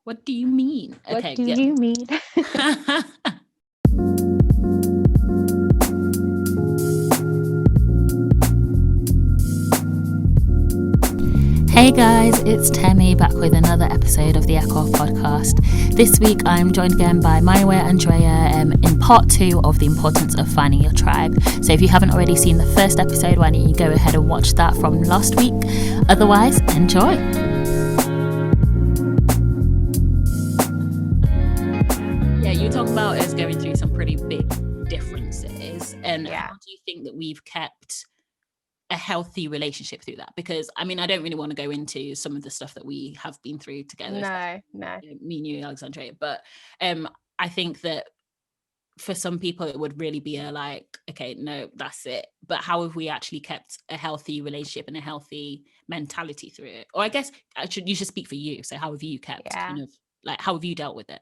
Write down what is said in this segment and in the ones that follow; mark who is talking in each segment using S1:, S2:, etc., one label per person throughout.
S1: What do you mean?
S2: What
S1: Okay,
S2: do
S1: yeah.
S2: you mean?
S1: Hey guys, it's Temi back with another episode of the Podcast. This week I'm joined again by Mayowa and Alexandrea in part 2 of the importance of finding your tribe. So if you haven't already seen the first episode, why don't you go ahead and watch that from last week? Otherwise, enjoy. Yeah, you talk about us going through some pretty big differences, and how do you think that we've kept a healthy relationship through that? Because I mean, I don't really want to go into some of the stuff that we have been through together.
S2: No.
S1: Me and you, Alexandrea. But I think that for some people it would really be a like, okay, no, that's it. But how have we actually kept a healthy relationship and a healthy mentality through it? Or I guess you should speak for you. So how have you kept kind of like, how have you dealt with it?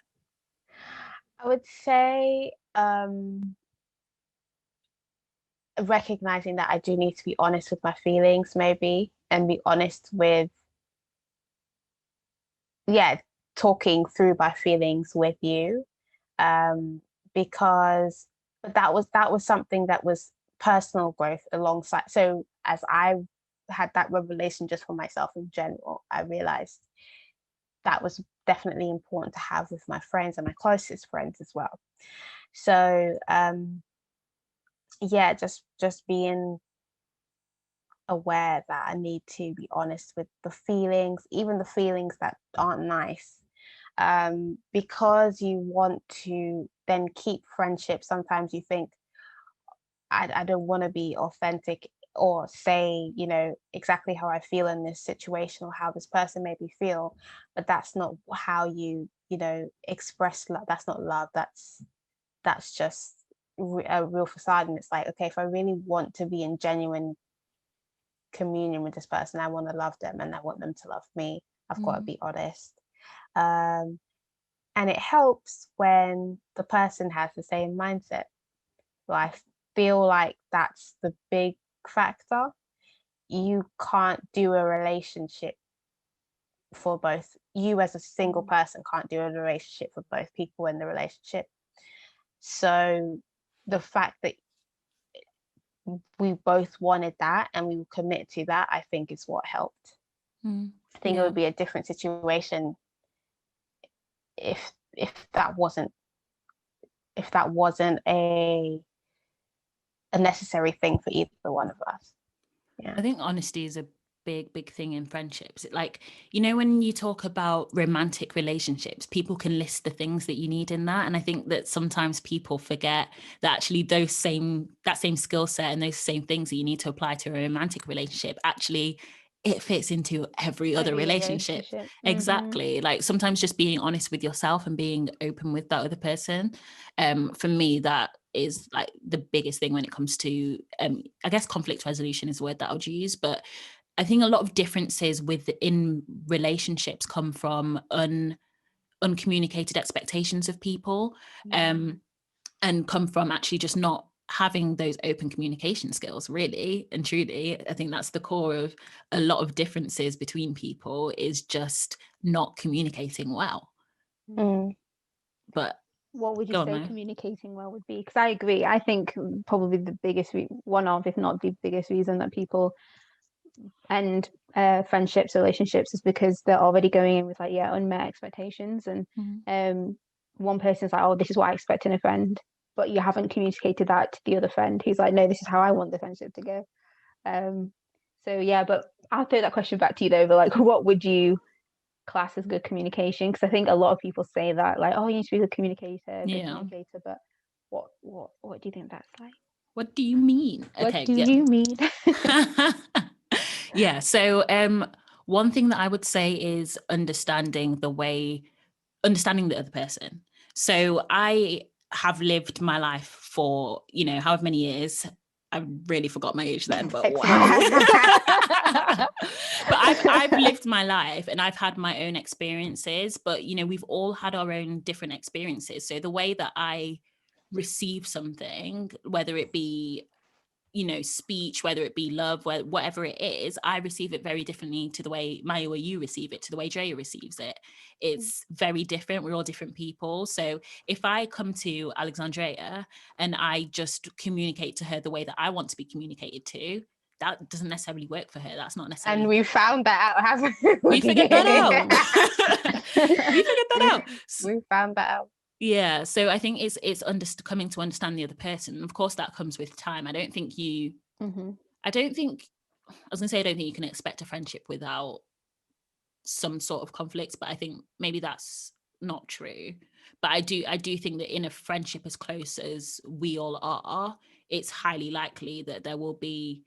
S2: I would say recognizing that I do need to be honest with my feelings, maybe, and be honest with talking through my feelings with you, because that was something that was personal growth alongside. So as I had that revelation just for myself in general, I realized that was definitely important to have with my friends and my closest friends as well. So just being aware that I need to be honest with the feelings, even the feelings that aren't nice, because you want to then keep friendships. Sometimes you think, I don't want to be authentic or say, exactly how I feel in this situation or how this person made me feel, but that's not how you express love. That's not love. That's just a real facade. And it's like, okay, if I really want to be in genuine communion with this person, I want to love them and I want them to love me, I've got to be honest. And it helps when the person has the same mindset. So I feel like that's the big factor. You can't do a relationship for both. You as a single person can't do a relationship for both people in the relationship. So the fact that we both wanted that and we would commit to that, I think is what helped. I think it would be a different situation if that wasn't a necessary thing for either one of us.
S1: I think honesty is a big thing in friendships. Like, when you talk about romantic relationships, people can list the things that you need in that, and I think that sometimes people forget that actually that same skill set and those same things that you need to apply to a romantic relationship, actually it fits into every other relationship. Exactly. Like sometimes just being honest with yourself and being open with that other person, for me, that is like the biggest thing when it comes to I guess conflict resolution is a word that I would use, but I think a lot of differences within relationships come from uncommunicated expectations of people, and come from actually just not having those open communication skills, really and truly. I think that's the core of a lot of differences between people, is just not communicating well. But
S3: what would you say communicating well would be? Because I agree. I think probably the biggest one of, if not the biggest reason that people end friendships, relationships, is because they're already going in with like unmet expectations, and one person's like, oh, this is what I expect in a friend, but you haven't communicated that to the other friend who's like, no, this is how I want the friendship to go. But I'll throw that question back to you though, but like, what would you class as good communication? Because I think a lot of people say that, like, oh, you need to be a good communicator, but what do you think that's like?
S1: What do you mean?
S2: What do you mean?
S1: Yeah, so one thing that I would say is understanding the other person. So I have lived my life for however many years. I really forgot my age then, but wow. But I've lived my life and I've had my own experiences, but we've all had our own different experiences. So the way that I receive something, whether it be you know, speech, whether it be love, whatever it is, I receive it very differently to the way Mayowa, you receive it, to the way Drea receives it. It's very different. We're all different people. So if I come to Alexandrea and I just communicate to her the way that I want to be communicated to, that doesn't necessarily work for her. That's not necessarily.
S2: And we found that out, haven't we?
S1: We figured that out. We figured that out.
S2: We found that out.
S1: Yeah, so I think it's coming to understand the other person. And of course, that comes with time. I don't think you I don't think you can expect a friendship without some sort of conflicts, but I think maybe that's not true. But I do think that in a friendship as close as we all are, it's highly likely that there will be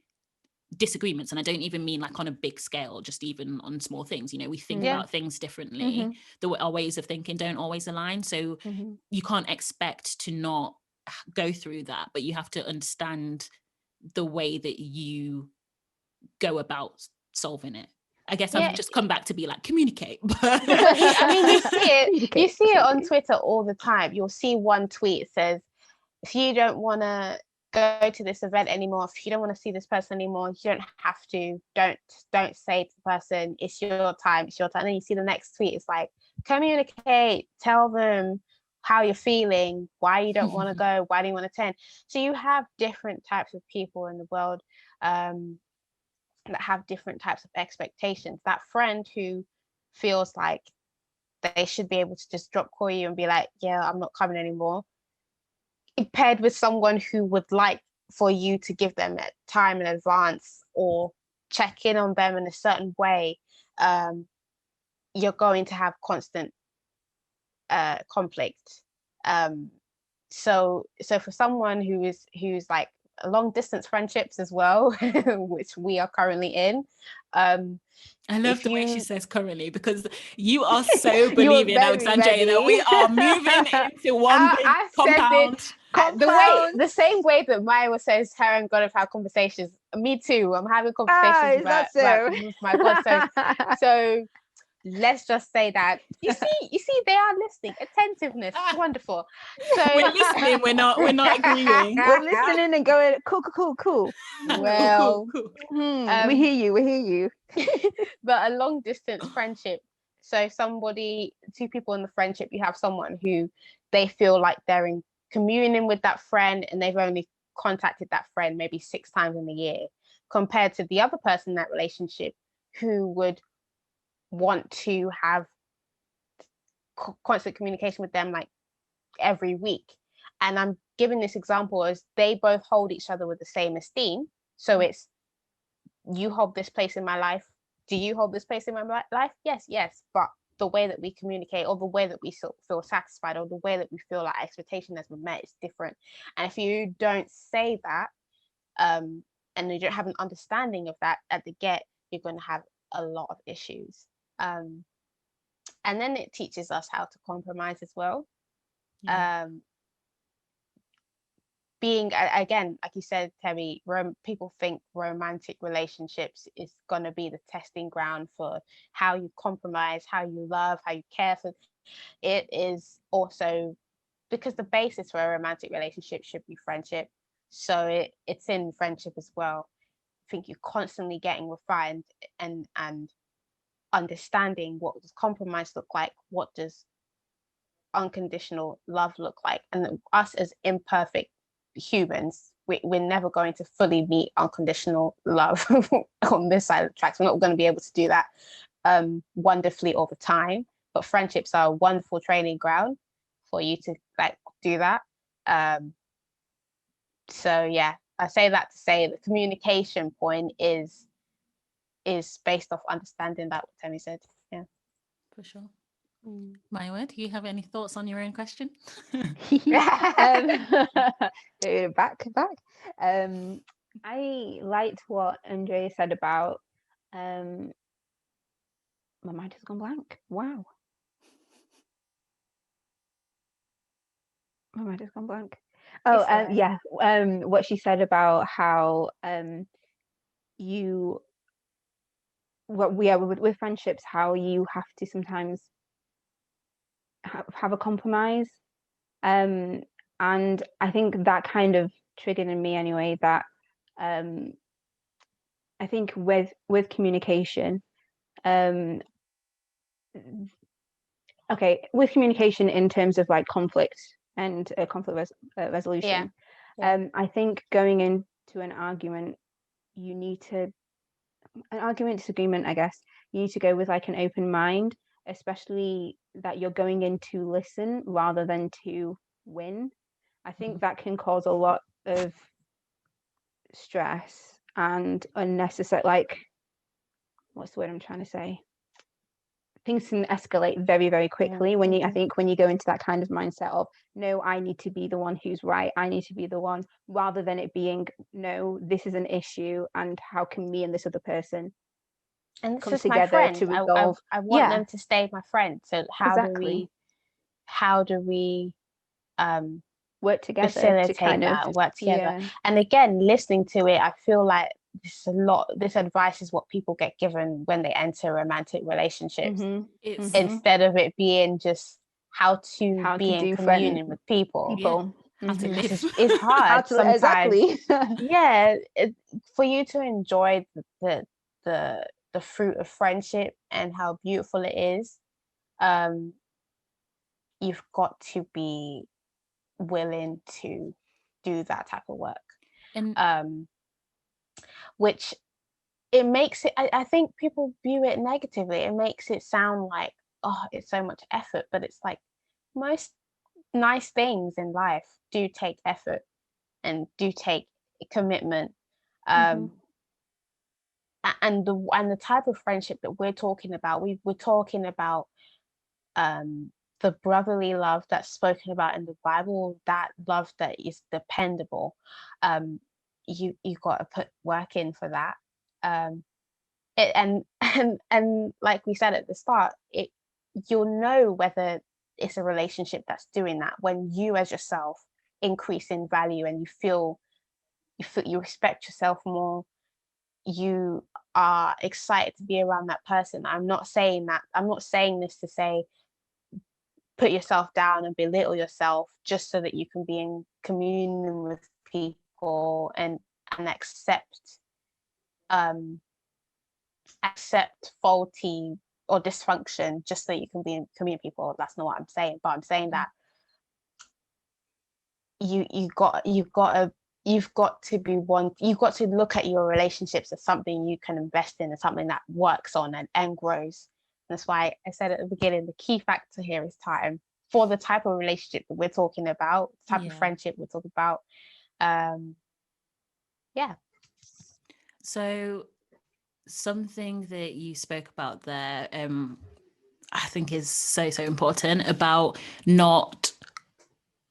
S1: disagreements. And I don't even mean like on a big scale, just even on small things. You know, we think about things differently. Our ways of thinking don't always align. So you can't expect to not go through that, but you have to understand the way that you go about solving it. I guess I've just come back to be like, communicate.
S2: I mean, you see it on Twitter all the time. You'll see one tweet says, if you don't want to go to this event anymore, if you don't want to see this person anymore, you don't have to. Don't say to the person, it's your time. And then you see the next tweet, it's like, communicate, tell them how you're feeling, why you don't want to go, why do you want to attend. So you have different types of people in the world that have different types of expectations. That friend who feels like they should be able to just drop call you and be like, yeah, I'm not coming anymore, paired with someone who would like for you to give them time in advance or check in on them in a certain way, you're going to have constant conflict. So for someone who's like long distance friendships as well, which we are currently in,
S1: I love the way she says currently, because you are so believing, Alexandria, that we are moving into one big compound.
S2: The same way that Maya says her and God have had conversations. Me too. I'm having conversations about my God. So let's just say that you see they are listening. Attentiveness, wonderful. So
S1: we're listening. We're not agreeing.
S3: We're listening and going cool.
S2: Well,
S3: cool. We hear you.
S2: But a long distance friendship. So two people in the friendship, you have someone who they feel like they're in communion with that friend, and they've only contacted that friend maybe 6 times in a year, compared to the other person in that relationship who would want to have constant communication with them like every week. And I'm giving this example as they both hold each other with the same esteem. So it's, you hold this place in my life. Do you hold this place in my life? Yes. But the way that we communicate, or the way that we feel satisfied, or the way that we feel like expectation has been met is different. And if you don't say that, and you don't have an understanding of that at the get, you're going to have a lot of issues. And then it teaches us how to compromise as well. Being, again, like you said, Temi, people think romantic relationships is going to be the testing ground for how you compromise, how you love, how you care for. It is also, because the basis for a romantic relationship should be friendship. So it's in friendship as well. I think you're constantly getting refined and understanding what does compromise look like, what does unconditional love look like. And us as imperfect humans, we're never going to fully meet unconditional love on this side of the tracks. We're not going to be able to do that wonderfully all the time, but friendships are a wonderful training ground for you to like do that. So yeah, I say that to say the communication point is based off understanding that, what Temi said. Yeah,
S1: for sure. Mayowa, do you have any thoughts on your own question?
S3: Back. I liked what Andre said about my mind has gone blank. Wow. My mind has gone blank. Oh, yeah. What she said about how with friendships, how you have to sometimes have a compromise, and I think that kind of triggered in me anyway, that I think with communication, with communication in terms of like conflict and resolution, I think going into an argument, disagreement, I guess, you need to go with like an open mind, especially that you're going in to listen rather than to win. I think that can cause a lot of stress and unnecessary, like, what's the word I'm trying to say? Things can escalate very, very quickly when you, I think when you go into that kind of mindset of, no, I need to be the one who's right, I need to be the one, rather than it being, no, this is an issue and how can me and this other person
S2: and this
S3: come
S2: is
S3: together
S2: my friend
S3: to resolve.
S2: I want them to stay my friend, so how do we
S3: work together
S2: facilitate
S3: to kind
S2: that,
S3: of
S2: work together? And again, listening to it, I feel like this advice is what people get given when they enter romantic relationships, instead of it being just how to be in communion with people.
S1: How to live.
S2: It's hard sometimes.
S3: Exactly.
S2: For you to enjoy the fruit of friendship and how beautiful it is, you've got to be willing to do that type of work. And which it makes it, I think people view it negatively. It makes it sound like, oh, it's so much effort, but it's like most nice things in life do take effort and do take commitment. And the type of friendship that we're talking about, we're talking about the brotherly love that's spoken about in the Bible, that love that is dependable. You got to put work in for that. And like we said at the start, you'll know whether it's a relationship that's doing that when you as yourself increase in value and you respect yourself more, you are excited to be around that person. I'm not saying this to say put yourself down and belittle yourself just so that you can be in communion with people and accept faulty or dysfunction just so you can be in communion with people. That's not what I'm saying, but I'm saying that you've got to look at your relationships as something you can invest in, as something that works on and grows. That's why I said at the beginning, the key factor here is time, for the type of relationship that we're talking about, the type of friendship we're talking about.
S1: So something that you spoke about there, I think is so important about not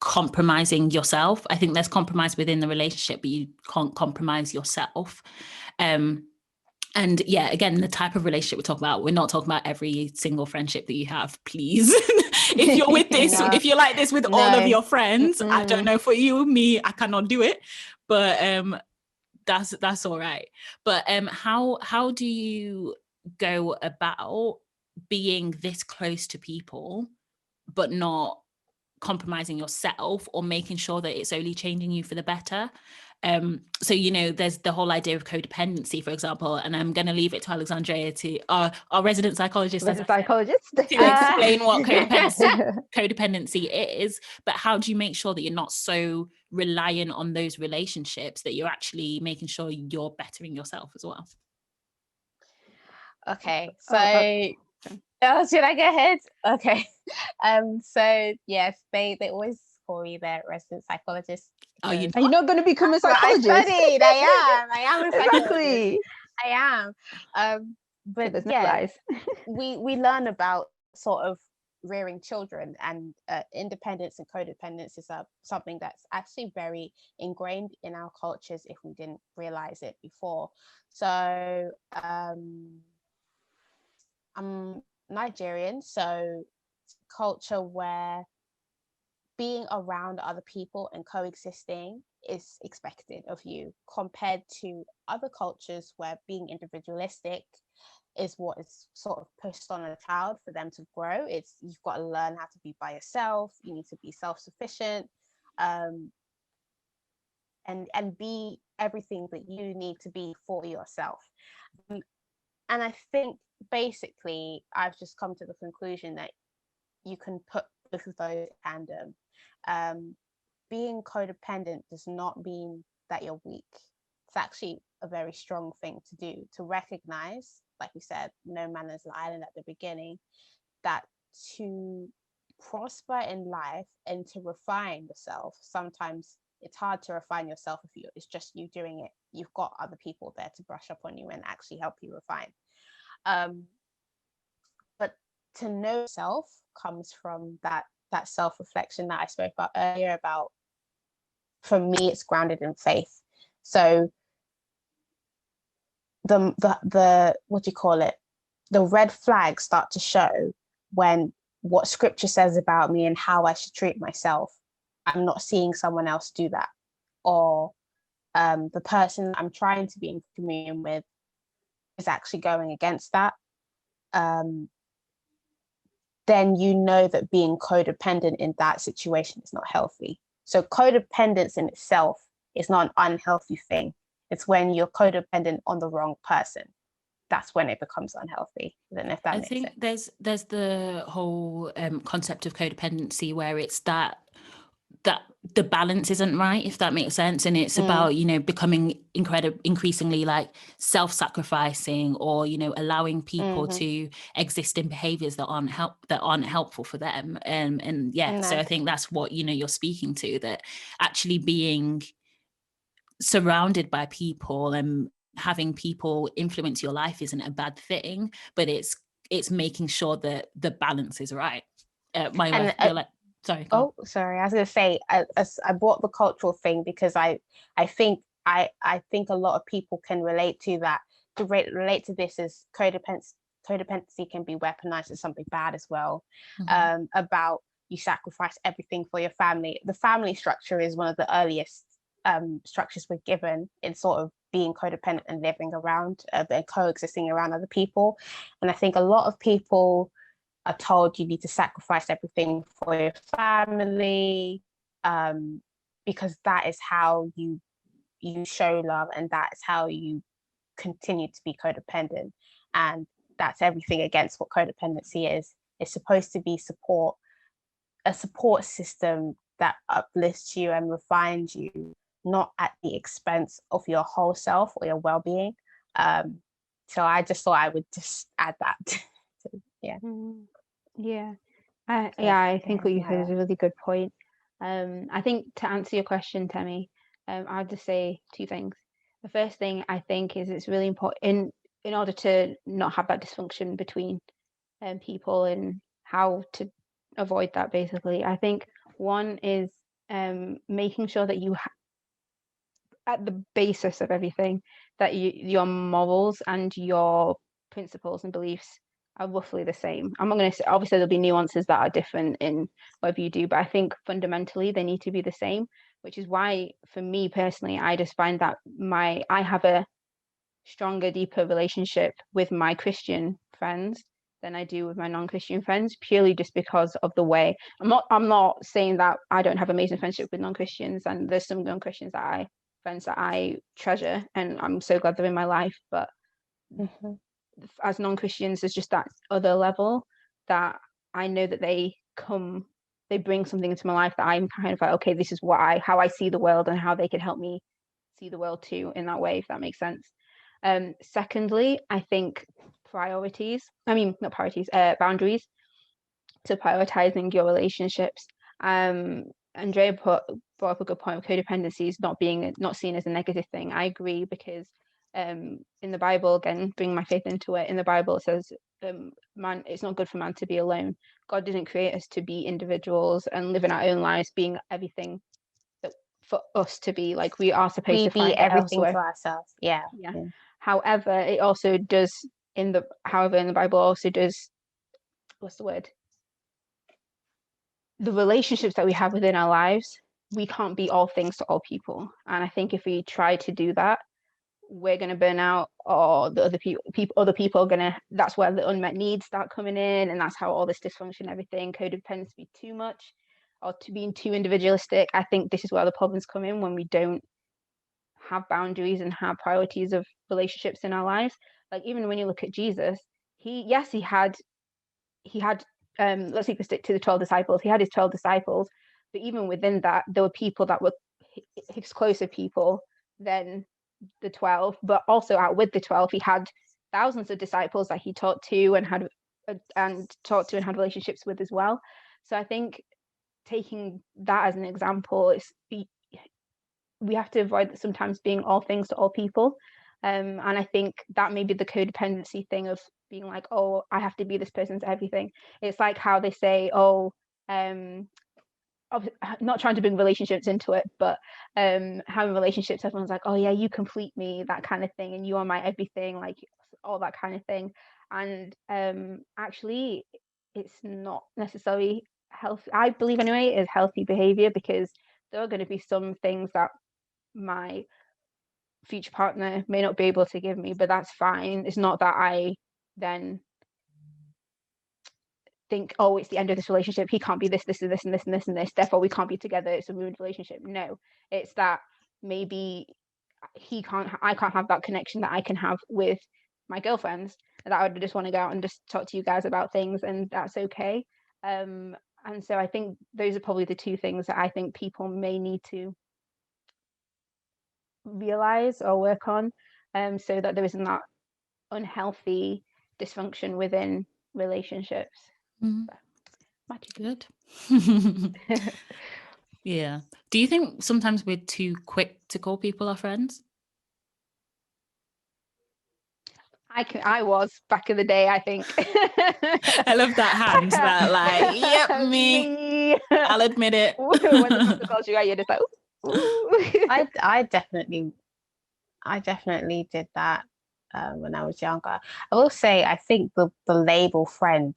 S1: compromising yourself. I think there's compromise within the relationship, but you can't compromise yourself. And yeah, again, the type of relationship we're talking about, we're not talking about every single friendship that you have, please. If you're with this, if you're like this with all of your friends, I don't know for you, me, I cannot do it, but that's all right. But how do you go about being this close to people but not compromising yourself or making sure that it's only changing you for the better? So there's the whole idea of codependency, for example, and I'm going to leave it to Alexandrea, to our resident psychologist, to explain what codependency is. But how do you make sure that you're not so reliant on those relationships that you're actually making sure you're bettering yourself as well?
S2: Okay, so should I go ahead? Okay. So yes, they always call me their resident psychologist.
S3: Are you not going to become a psychologist?
S2: I studied. I am a psychologist.
S3: Exactly.
S2: I am. But
S3: so there's no lies.
S2: we learn about sort of rearing children, and independence and codependence is something that's actually very ingrained in our cultures if we didn't realize it before. So I'm Nigerian, so it's a culture where being around other people and coexisting is expected of you, compared to other cultures where being individualistic is what is sort of pushed on a child for them to grow. You've got to learn how to be by yourself, you need to be self-sufficient. and be everything that you need to be for yourself. And I think basically I've just come to the conclusion that you can put both of those in tandem. Being codependent does not mean that you're weak. It's actually a very strong thing to do, to recognize, like we said, no man is an island at the beginning, that to prosper in life and to refine yourself, sometimes it's hard to refine yourself if it's just you doing it. You've got other people there to brush up on you and actually help you refine. But to know self comes from that self-reflection that I spoke about earlier. About, for me, it's grounded in faith. So the what do you call it? The red flags start to show when what scripture says about me and how I should treat myself, I'm not seeing someone else do that, or the person I'm trying to be in communion with is actually going against that. Then you know that being codependent in that situation is not healthy. So codependence in itself is not an unhealthy thing. It's when you're codependent on the wrong person. That's when it becomes unhealthy. I don't know if that makes sense.
S1: I think there's the whole concept of codependency where it's that the balance isn't right, if that makes sense, and it's about, you know, becoming increasingly like self-sacrificing, or, you know, allowing people to exist in behaviors that aren't helpful for them, and so I think that's what, you know, you're speaking to, that actually being surrounded by people and having people influence your life isn't a bad thing, but it's making sure that the balance is right. Sorry.
S2: Oh, sorry. I was going to say, I brought the cultural thing because I think a lot of people can relate to that. To relate to this, as codependency can be weaponized as something bad as well. About you sacrifice everything for your family. The family structure is one of the earliest structures we're given in sort of being codependent and living around and coexisting around other people. And I think a lot of people are told you need to sacrifice everything for your family, because that is how you show love, and that is how you continue to be codependent. And that's everything against what codependency is. It's supposed to be a support system that uplifts you and refines you, not at the expense of your whole self or your well-being. So I just thought I would just add that.
S3: I think what you said is a really good point. I think to answer your question, Temi, I'll just say two things. The first thing I think is it's really important in order to not have that dysfunction between people and how to avoid that, basically. I think one is making sure that you at the basis of everything, that your morals and your principles and beliefs are roughly the same. I'm not going to say, obviously there'll be nuances that are different in whatever you do, but I think fundamentally they need to be the same, which is why for me personally, I just find that I have a stronger, deeper relationship with my Christian friends than I do with my non-Christian friends, purely just because of the way. I'm not saying that I don't have amazing friendship with non-Christians, and there's some non-Christians friends that I treasure and I'm so glad they're in my life, but as non-Christians, there's just that other level that I know that they bring something into my life that I'm kind of like, okay, this is how I see the world, and how they can help me see the world too in that way, if that makes sense. Secondly, I think boundaries, to prioritizing your relationships. Andrea brought up a good point of codependency is not seen as a negative thing. I agree, because in the Bible, again, bring my faith into it, in the Bible it says man, it's not good for man to be alone. God didn't create us to be individuals and live in our own lives being everything that for us to be. Like, we are supposed to find
S2: everything
S3: elsewhere.
S2: to ourselves. Yeah.
S3: However, it also does in the Bible also does, what's the word? The relationships that we have within our lives, we can't be all things to all people. And I think if we try to do that, we're going to burn out, or the other people are going to, that's where the unmet needs start coming in. And that's how all this dysfunction, everything, codependency be too much or to being too individualistic. I think this is where the problems come in, when we don't have boundaries and have priorities of relationships in our lives. Like even when you look at Jesus, he had let's stick to the 12 disciples. He had his 12 disciples, but even within that, there were people that were his closer people than the 12. But also out with the 12, he had thousands of disciples that he taught to and had relationships with as well. So I think taking that as an example, is we have to avoid sometimes being all things to all people. And I think that may be the codependency thing of being like, oh, I have to be this person's everything. It's like how they say, oh, not trying to bring relationships into it, but having relationships, everyone's like, oh yeah, you complete me, that kind of thing, and you are my everything, like all that kind of thing. And actually, it's not necessarily healthy. I believe anyway, is healthy behavior, because there are going to be some things that my future partner may not be able to give me, but that's fine. It's not that I then think, oh, it's the end of this relationship, he can't be this and this and this and this and this, therefore we can't be together, it's a ruined relationship. No, it's that maybe I can't have that connection that I can have with my girlfriends, that I would just want to go out and just talk to you guys about things, and that's okay. And so I think those are probably the two things that I think people may need to realize or work on, so that there isn't that unhealthy dysfunction within relationships.
S1: Good. Yeah. Do you think sometimes we're too quick to call people our friends?
S3: I was back in the day, I think.
S1: I love that hand, that like, yep, me. I'll admit it.
S3: When the person calls you out, you're just like, ooh.
S2: I definitely did that when I was younger. I will say, I think the label friend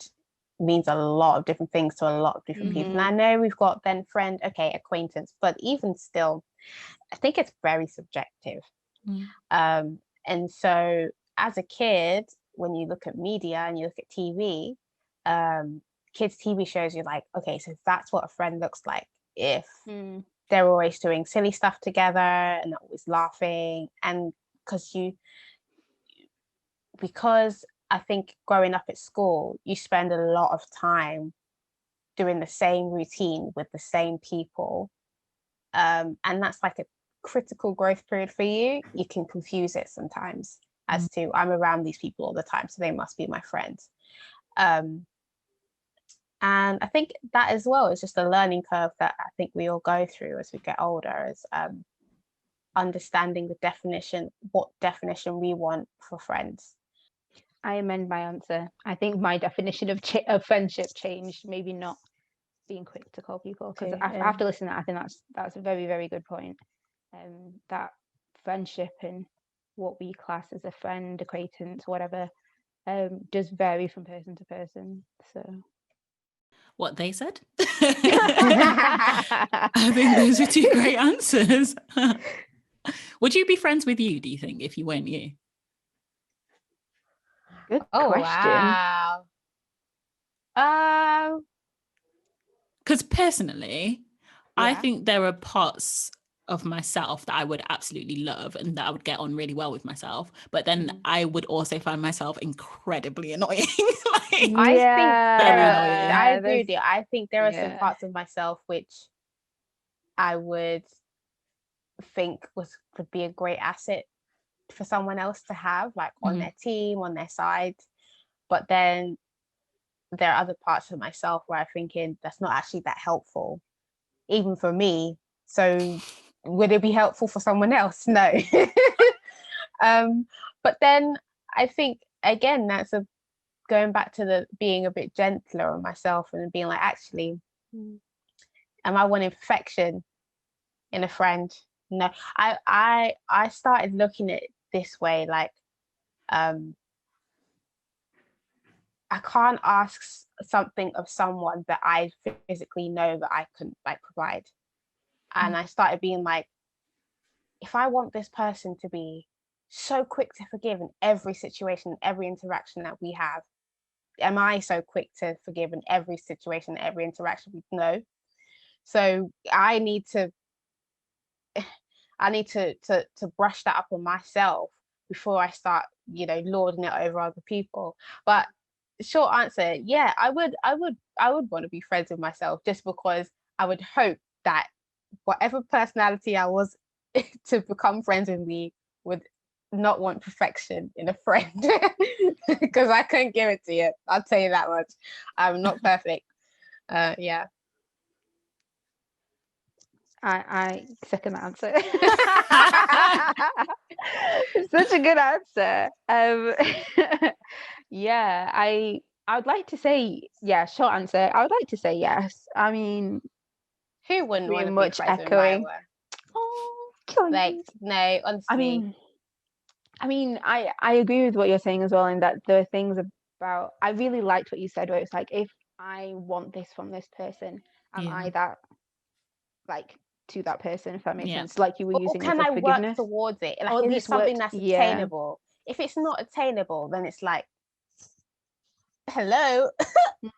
S2: means a lot of different things to a lot of different people. And I know we've got then friend, okay, acquaintance, but even still, I think it's very subjective. And so as a kid, when you look at media and you look at TV, kids' TV shows, you're like, okay, so that's what a friend looks like if they're always doing silly stuff together and they're always laughing. And because I think growing up at school, you spend a lot of time doing the same routine with the same people. And that's like a critical growth period for you. You can confuse it sometimes as to, I'm around these people all the time, so they must be my friends. And I think that as well is just a learning curve that I think we all go through as we get older, is understanding what definition we want for friends.
S3: I amend my answer. I think my definition of friendship changed, maybe not being quick to call people, because after listening to that, I think that's a very, very good point. That friendship and what we class as a friend, acquaintance, whatever, does vary from person to person. So
S1: what they said. I think those are two great answers. Would you be friends with you, do you think, if you weren't you?
S3: Good question.
S2: Wow.
S1: Because personally, I think there are parts of myself that I would absolutely love and that I would get on really well with myself, but then I would also find myself incredibly annoying.
S2: I agree with you. I think there are some parts of myself which I would think could be a great asset for someone else to have, like on their team, on their side. But then there are other parts of myself where I'm thinking that's not actually that helpful, even for me. So would it be helpful for someone else? No. But then I think, again, that's going back to the being a bit gentler on myself and being like, actually, am I wanting perfection in a friend? No. I started looking at it this way, like, I can't ask something of someone that I physically know that I couldn't like provide. And I started being like, if I want this person to be so quick to forgive in every situation, every interaction that we have, am I so quick to forgive in every situation, every interaction? No. So I need to I need to brush that up on myself before I start, you know, lording it over other people. But short answer, yeah, I would want to be friends with myself, just because I would hope that whatever personality I was to become friends with me would not want perfection in a friend, because I couldn't give it to you. I'll tell you that much. I'm not perfect. Yeah.
S3: I second that answer. Such a good answer. Yeah, I would like to say, yeah, short answer, I would like to say yes. I mean,
S2: who wouldn't want
S3: very
S2: to be
S3: much
S2: friends with
S3: echoing.
S2: Mayowa?
S3: Oh,
S2: Like, no, honestly.
S3: I mean, I agree with what you're saying as well, in that there are things about, I really liked what you said, where it's like, if I want this from this person, am I that, like, to that person, if that makes sense? Like you were
S2: or
S3: using
S2: can
S3: it for
S2: I
S3: forgiveness.
S2: work towards it? Like,
S3: Or at
S2: is it
S3: least
S2: something
S3: work,
S2: that's attainable? If it's not attainable, then it's like, hello.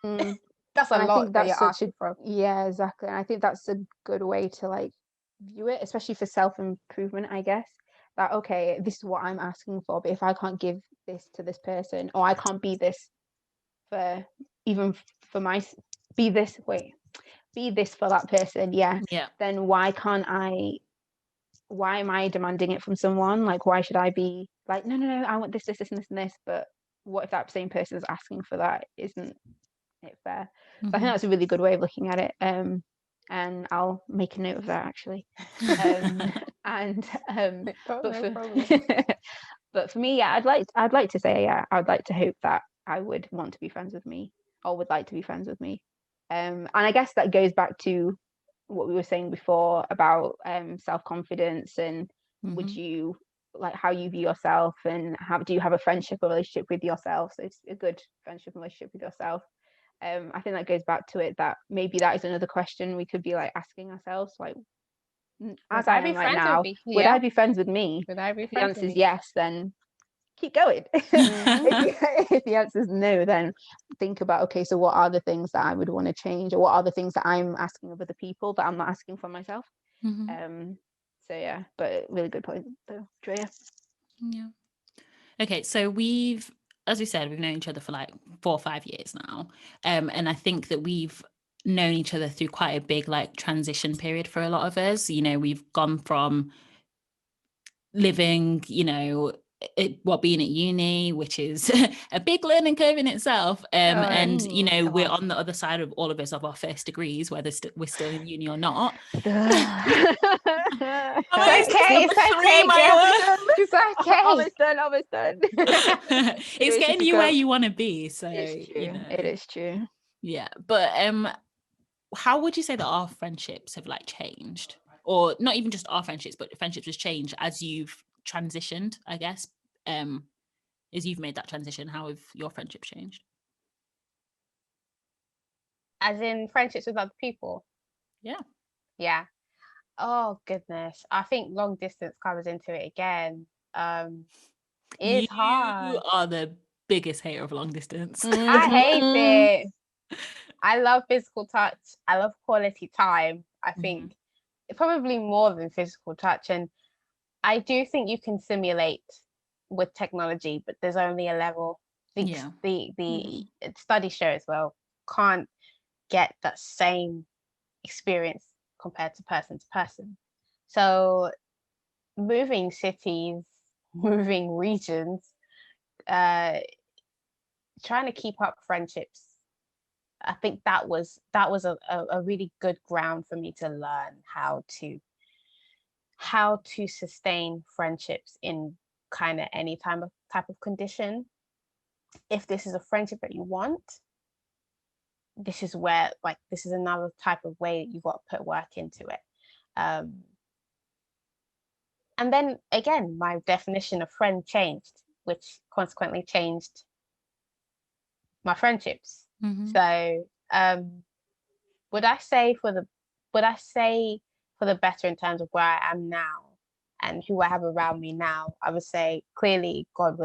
S2: That's a
S3: And I
S2: lot
S3: think
S2: that
S3: that's
S2: you're
S3: such
S2: asking from.
S3: yeah, exactly. And I think that's a good way to, like, view it, especially for self-improvement, I guess. That, okay, this is what I'm asking for, but if I can't give this to this person, or I can't be this for, even for my, be this for that person, then why am I demanding it from someone? Like, why should I be like, no, I want this, this, this, and this, and this, but what if that same person is asking for that? Isn't it fair? So I think that's a really good way of looking at it. And I'll make a note of that, actually. But for me, yeah, I'd like to say, yeah, I'd like to hope that I would want to be friends with me, or would like to be friends with me. And I guess that goes back to what we were saying before about self-confidence, and would you, like, how you view yourself, and how do you have a friendship or relationship with yourself? So it's a good friendship and relationship with yourself. I think that goes back to it, that maybe that is another question we could be, like, asking ourselves, like, as I am right now, would I be friends with me? If the answer is yes, then keep going. If the answer is no, then think about, okay, so what are the things that I would want to change, or what are the things that I'm asking of other people that I'm not asking for myself? So yeah, but really good point though, Drea.
S1: Yeah. Okay, so as we said, we've known each other for like 4 or 5 years now. And I think that we've known each other through quite a big, like, transition period for a lot of us. You know, we've gone from living, you know, being at uni, which is a big learning curve in itself, and you know, we're on the other side of all of us of our first degrees, whether we're still in uni or not.
S2: It's okay.
S3: Almost done.
S1: It's getting you where you want to be, so you know,
S3: it is true.
S1: Yeah, but how would you say that our friendships have, like, changed, or not even just our friendships, but friendships has changed as you've transitioned, I guess, as you've made that transition? How have your friendships changed?
S2: As in friendships with other people? Yeah. Oh goodness, I think long distance comes into it again. It's hard.
S1: You are the biggest hater of long distance.
S2: I hate it. I love physical touch. I love quality time. I think probably more than physical touch. And I do think you can simulate with technology, but there's only a level. The studies show as well, can't get that same experience compared to person. So moving cities, moving regions, trying to keep up friendships, I think that was a really good ground for me to learn how to sustain friendships in kind of any type of condition. If this is a friendship that you want, this is where, like, this is another type of way that you got to put work into it. And then again, my definition of friend changed, which consequently changed my friendships. So would I say for the better in terms of where I am now and who I have around me now? I would say clearly God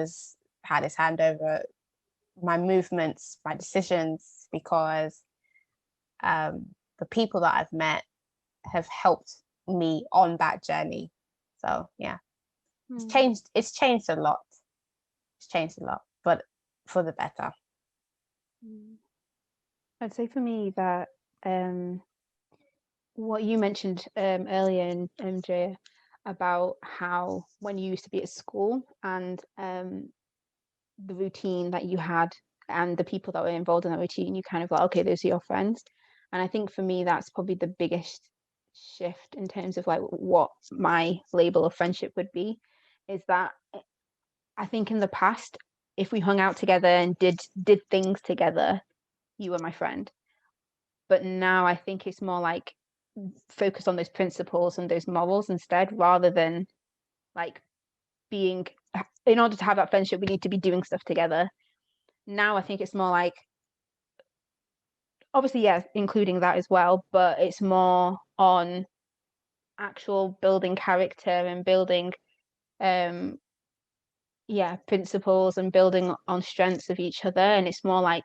S2: had his hand over my movements, my decisions, because the people that I've met have helped me on that journey So yeah, it's changed a lot. It's changed a lot, but for the better.
S3: I'd say for me that what you mentioned earlier in MJ about how when you used to be at school and the routine that you had and the people that were involved in that routine, you kind of like, okay, those are your friends. And I think for me, that's probably the biggest shift in terms of like what my label of friendship would be, is that I think in the past, if we hung out together and did things together, you were my friend. But now I think it's more like focus on those principles and those morals instead, rather than like being, in order to have that friendship, we need to be doing stuff together. Now I think it's more like, obviously, yeah, including that as well, but it's more on actual building character and building principles and building on strengths of each other. And it's more like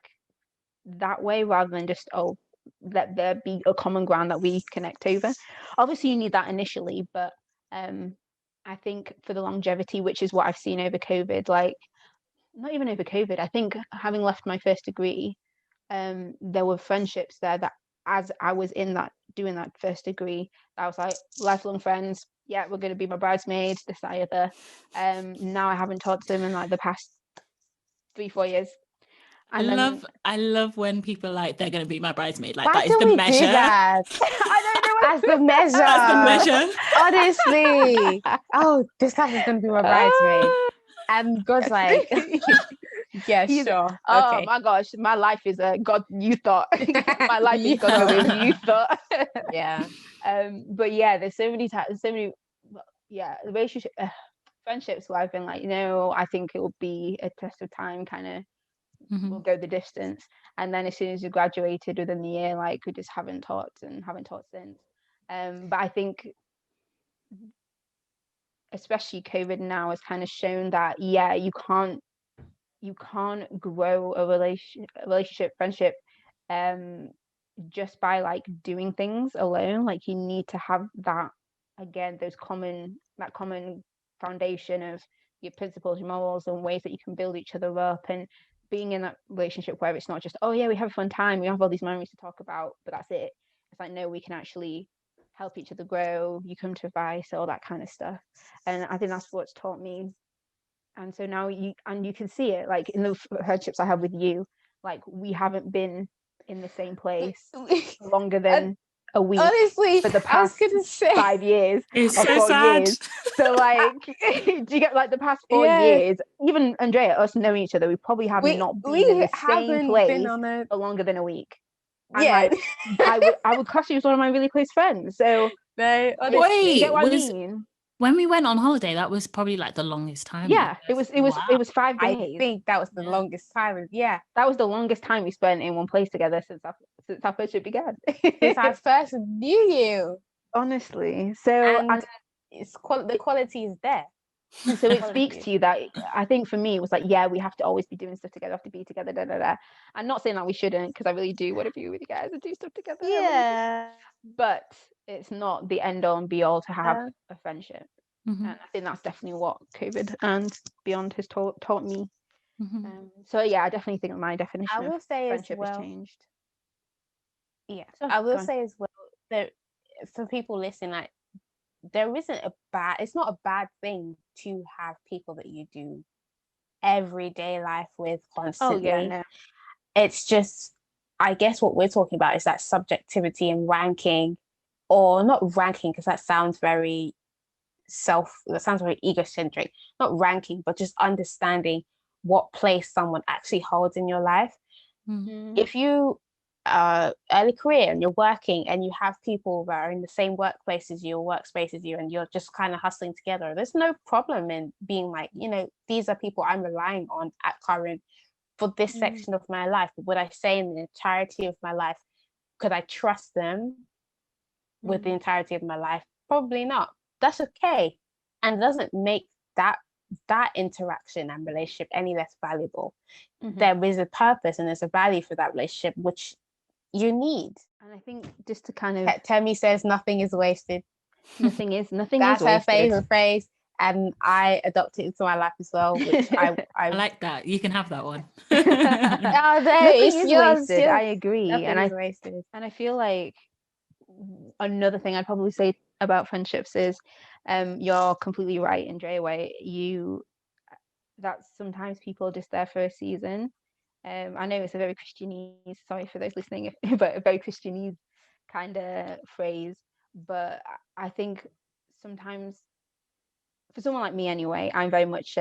S3: that way, rather than just, oh, let there be a common ground that we connect over. Obviously you need that initially, but I think for the longevity, which is what I've seen over COVID, like not even over COVID, I think having left my first degree, there were friendships there that as I was in that doing that first degree, I was like lifelong friends. Yeah, we're going to be my bridesmaids, this, that, other. Now I haven't talked to them in like the past 3-4 years. And
S1: I love when people are like, they're going to be my bridesmaid. Like,
S2: why
S1: that is
S2: do
S1: the
S2: we
S1: measure.
S2: do that?
S3: I don't know.
S2: As the measure.
S1: As the measure.
S2: Honestly. Oh, this person's going to be my bridesmaid. And God's like, yeah, sure.
S3: Oh
S2: okay.
S3: my gosh, my life is a God, you thought. My life is God, the way you thought.
S2: Yeah.
S3: But yeah, there's so many times, relationship, friendships where I've been like, I think it will be a test of time, kind of will go the distance. And then as soon as you graduated within the year, like we just haven't talked since. But I think especially COVID now has kind of shown that, yeah, you can't grow a relationship, friendship, just by like doing things alone. Like you need to have that, again, that common foundation of your principles, your morals, and ways that you can build each other up, and being in that relationship where it's not just, oh yeah, we have a fun time, we have all these memories to talk about, but that's it. It's like, no, we can actually help each other grow, you come to advice, all that kind of stuff. And I think that's what's taught me. And so now you can see it like in the friendships I have with you, like we haven't been in the same place longer than a week.
S2: Honestly,
S3: for the past 5 years.
S1: It's so sad.
S3: Years. So like, do you get like the past 4 years? Even Andrea, us knowing each other, we probably have not been in the same place for longer than a week.
S2: Yeah,
S3: and like, I would class you as one of my really close friends. So
S2: no, honestly,
S3: wait, you get what I mean?
S1: When we went on holiday, that was probably like the longest time.
S3: Yeah, it was 5 days.
S2: I think that was the longest time. Yeah,
S3: that was the longest time we spent in one place together since our friendship began.
S2: Since I first knew you,
S3: honestly. So and
S2: it's the quality is there.
S3: And so it speaks to you that, I think for me it was like, yeah, we have to always be doing stuff together, have to be together, da da da. I'm not saying that we shouldn't, because I really do want to be with you guys and do stuff together.
S2: Yeah,
S3: but it's not the end all and be all to have a friendship. And I think that's definitely what COVID and beyond has taught me. So yeah, I definitely think my definition of friendship has changed.
S2: Yeah, I will say as well that for people listening, like, there isn't it's not a bad thing to have people that you do everyday life with constantly.
S3: Oh yeah, no.
S2: It's just, I guess what we're talking about is that subjectivity and ranking, or not ranking, because that sounds very egocentric, not ranking, but just understanding what place someone actually holds in your life. If you early career and you're working and you have people that are in the same workplace as you or workspace as you, and you're just kind of hustling together, there's no problem in being like, these are people I'm relying on at current for this section of my life. But would I say in the entirety of my life, could I trust them with the entirety of my life? Probably not. That's okay, and it doesn't make that interaction and relationship any less valuable. There is a purpose and there's a value for that relationship, which you need.
S3: And I think just to kind of,
S2: Temi says nothing is wasted.
S3: Nothing is
S2: That's her
S3: wasted.
S2: favorite phrase, and I adopt it into my life as well, which I
S1: like that. You can have that one.
S2: Oh no,
S3: Nothing
S2: it's
S3: is
S2: yours.
S3: wasted. I agree,
S2: Nothing is wasted.
S3: and I feel like another thing I'd probably say about friendships is, you're completely right in Dre way. That sometimes people are just there for a season. I know it's a very Christianese, sorry for those listening, but a very Christianese kind of phrase. But I think sometimes, for someone like me anyway, I'm very much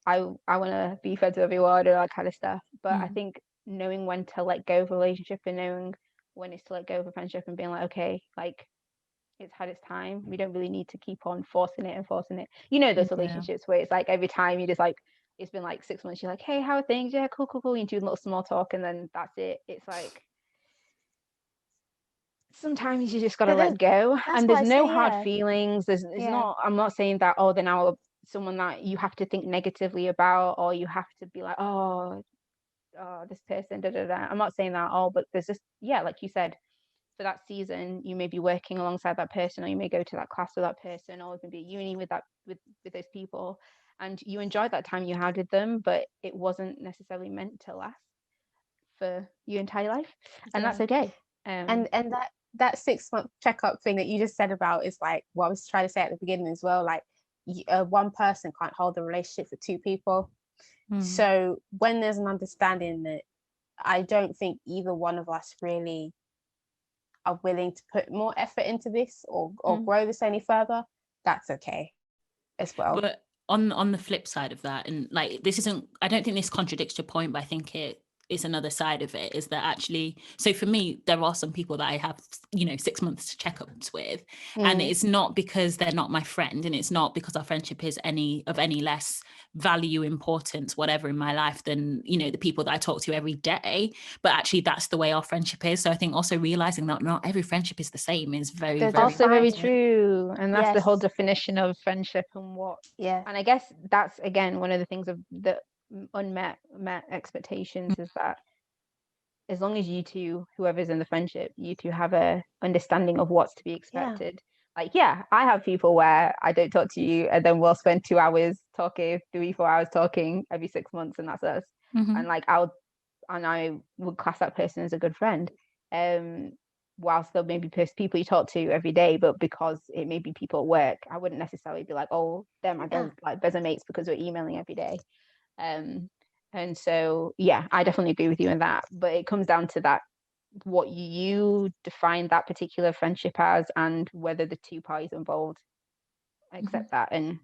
S3: I want to be friends with everyone and that kind of stuff. But I think knowing when to let go of a relationship and knowing when it's to let go of a friendship and being like, okay, like it's had its time. We don't really need to keep on forcing it and forcing it. You know, those relationships where it's like every time you just like, it's been like 6 months, you're like, hey, how are things? Yeah, cool, cool, cool. You do a little small talk and then that's it. It's like, sometimes you just got to let go, and there's no hard feelings. There's not, I'm not saying that, oh, they're now someone that you have to think negatively about, or you have to be like, oh, this person, da, da, da. I'm not saying that at all, but there's just, like you said, for that season, you may be working alongside that person, or you may go to that class with that person, or maybe at uni with those people, and you enjoyed that time you had with them, but it wasn't necessarily meant to last for your entire life, and that's okay.
S2: And that 6-month checkup thing that you just said about is like what I was trying to say at the beginning as well. Like, one person can't hold a relationship for two people. So when there's an understanding that I don't think either one of us really are willing to put more effort into this or grow this any further, that's okay as well.
S1: But on the flip side of that, and like, this isn't, I don't think this contradicts your point, but I think it's another side of it, is that actually, so for me, there are some people that I have, 6 months checkups with, and it's not because they're not my friend, and it's not because our friendship is any less value, importance, whatever in my life than, the people that I talk to every day, but actually that's the way our friendship is. So I think also realizing that not every friendship is the same is very, very
S3: also very true, and that's the whole definition of friendship and what. And I guess that's again one of the things of the met expectations, is that as long as you two, whoever's in the friendship, you two have a understanding of what's to be expected. Like, I have people where I don't talk to you, and then we'll spend 2 hours talking, 3-4 hours talking every 6 months, and that's us. And like I would class that person as a good friend. Whilst there may be people you talk to every day, but because it may be people at work, I wouldn't necessarily be like, oh, they're my best mates because we're emailing every day. And so I definitely agree with you in that, but it comes down to that, what you define that particular friendship as, and whether the two parties involved accept that and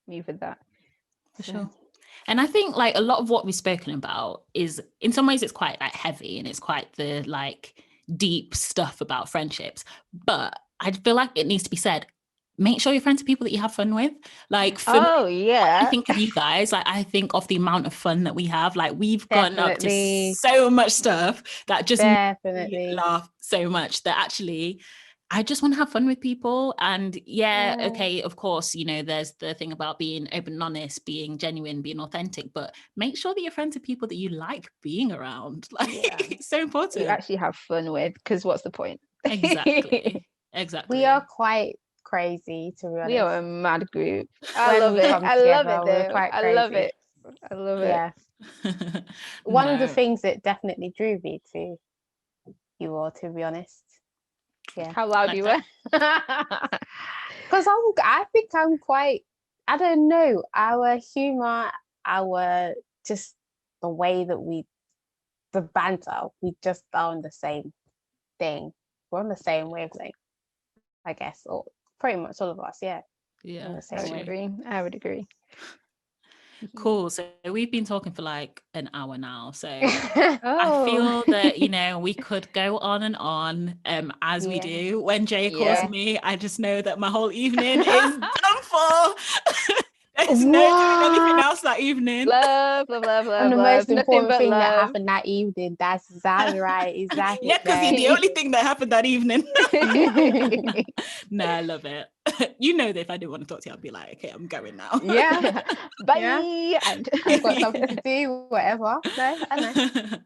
S3: move with that.
S1: For sure. And I think like a lot of what we've spoken about is, in some ways, it's quite like heavy, and it's quite the like deep stuff about friendships, but I feel like it needs to be said, make sure you're friends with people that you have fun with. Like, I think of you guys, like I think of the amount of fun that we have. Like, we've gotten up to so much stuff that just laugh so much that actually I just want to have fun with people. And okay, of course, there's the thing about being open and honest, being genuine, being authentic, but make sure that you're friends with people that you like being around. Like, it's so important.
S3: You actually have fun with, because what's the point?
S1: Exactly.
S2: We are quite crazy, to be honest.
S3: We are a mad group. I love it. I love it.
S2: One of the things that definitely drew me to you all, to be honest.
S3: How loud you were.
S2: Because I think I'm quite, I don't know, our humor, just the way that the banter, we just are on the same thing. We're on the same wavelength, I guess, or pretty much all of us.
S3: I would agree.
S1: Cool. So we've been talking for like an hour now, so I feel that we could go on and on as we do. When Jay calls me, I just know that my whole evening is done for. There's no doing anything else that evening.
S3: Love.
S2: And the most important thing that happened that evening. That's exactly right. Exactly.
S1: Yeah, because the only thing that happened that evening. No, I love it. You know that if I didn't want to talk to you, I'd be like, okay, I'm going now.
S2: Yeah.
S3: Bye.
S2: Yeah.
S3: And
S2: I've got something to do, whatever. No, I know.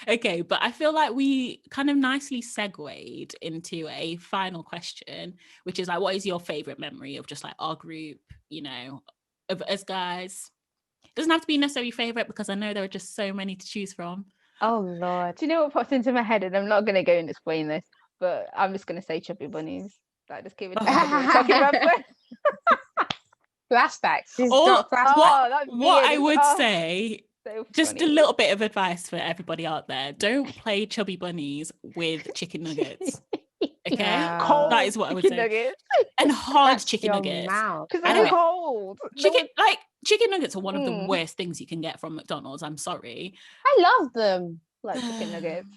S1: Okay, but I feel like we kind of nicely segued into a final question, which is like, what is your favorite memory of just like our group, you know, of us guys? It doesn't have to be necessarily favorite, because I know there are just so many to choose from.
S2: Oh Lord.
S3: do you know what pops into my head? And I'm not going to go and explain this, but I'm just going to say chubby bunnies. That just came into my head when we were talking about it.
S2: Flashbacks. Just
S1: Oh,
S2: got flashbacks.
S3: that's
S1: What
S3: weird.
S1: I would
S3: Oh,
S1: say,
S3: so
S1: just a
S3: funny.
S1: little bit of advice for everybody out there: don't play chubby bunnies with chicken nuggets. Okay,
S2: Yeah.
S1: that is what I would
S3: chicken
S1: say.
S3: nuggets.
S1: And hard
S2: Shut
S1: chicken
S2: your
S1: nuggets.
S2: mouth.
S3: Because
S1: I
S3: they're
S1: don't-
S3: cold.
S1: Chicken nuggets are one of the
S3: Mm.
S1: worst things you can get from McDonald's. I'm sorry.
S2: I love them.
S3: Like chicken nuggets.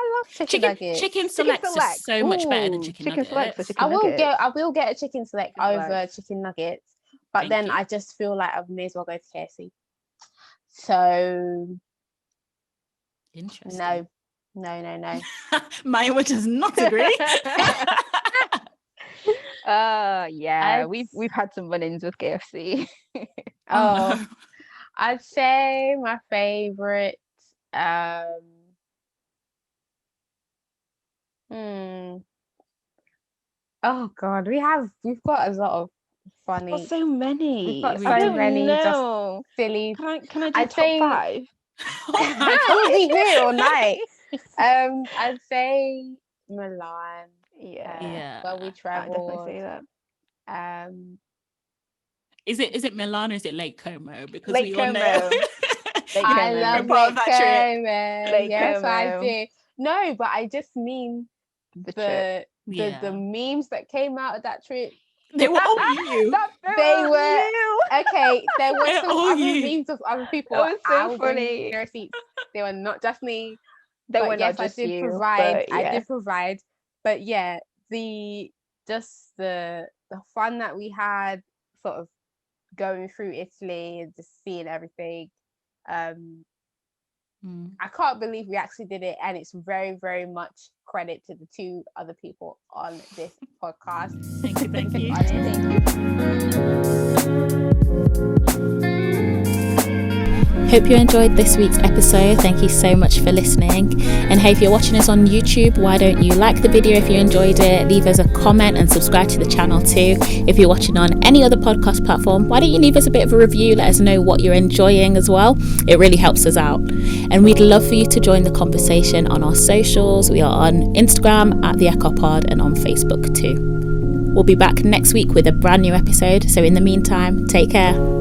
S2: I love chicken nuggets.
S1: Chicken selects are
S3: Select.
S1: so much better than
S3: Ooh,
S1: chicken
S3: chicken selects or
S1: nuggets.
S3: chicken
S2: I will get a chicken select
S3: Chicken
S2: over
S3: select.
S2: chicken nuggets, but
S1: Thank
S2: then
S1: you.
S2: I just feel like I may as well go to KFC. So
S1: Interesting.
S2: no.
S1: Mayowa does not agree.
S3: Yeah,
S2: I'd-
S3: we've had some run-ins with KFC.
S2: Oh,
S1: no.
S2: I'd say my favorite. Oh God, we've got a lot of funny,
S3: Got so many.
S2: We've got
S1: We
S2: so
S1: do.
S2: many just
S3: know.
S2: silly.
S3: Can I do
S2: I'd
S3: top
S2: say-
S3: 5?
S1: Oh my
S2: We'll be
S1: God.
S2: here all night. I'd say Milan.
S3: Yeah.
S2: Where we
S3: I'd definitely
S2: traveled.
S3: say that.
S1: Is it Milan or is it Lake Como? Because
S3: Lake
S1: we all know.
S3: Como. Lake
S2: I
S3: Como.
S2: love
S1: We're part of
S2: Lake
S1: that
S2: Como.
S3: Lake
S2: Yes, I
S3: Como.
S2: do. No, but I just mean
S3: The trip.
S2: the memes that came out of that trip.
S1: They were all you.
S2: They were okay. There were
S1: They're
S2: some
S1: all
S2: other
S1: you.
S2: memes of other people.
S3: That was so
S2: I was on
S3: funny.
S2: their receipts. They were not just me.
S3: They
S2: But
S3: were
S2: yes,
S3: not just
S2: I did
S3: you.
S2: provide.
S3: but
S2: I
S3: yeah.
S2: did provide. But yeah, the fun that we had, sort of going through Italy and just seeing everything. I can't believe we actually did it, and it's very, very much credit to the 2 other people on this podcast.
S1: Thank you.
S3: Thank you.
S1: Hope you enjoyed this week's episode. Thank you so much for listening. And hey, if you're watching us on YouTube, why don't you like the video if you enjoyed it, leave us a comment and subscribe to the channel too. If you're watching on any other podcast platform, why don't you leave us a bit of a review, let us know what you're enjoying as well. It really helps us out. And we'd love for you to join the conversation on our socials. We are on Instagram at theekopod and on Facebook too. We'll be back next week with a brand new episode. So in the meantime, take care.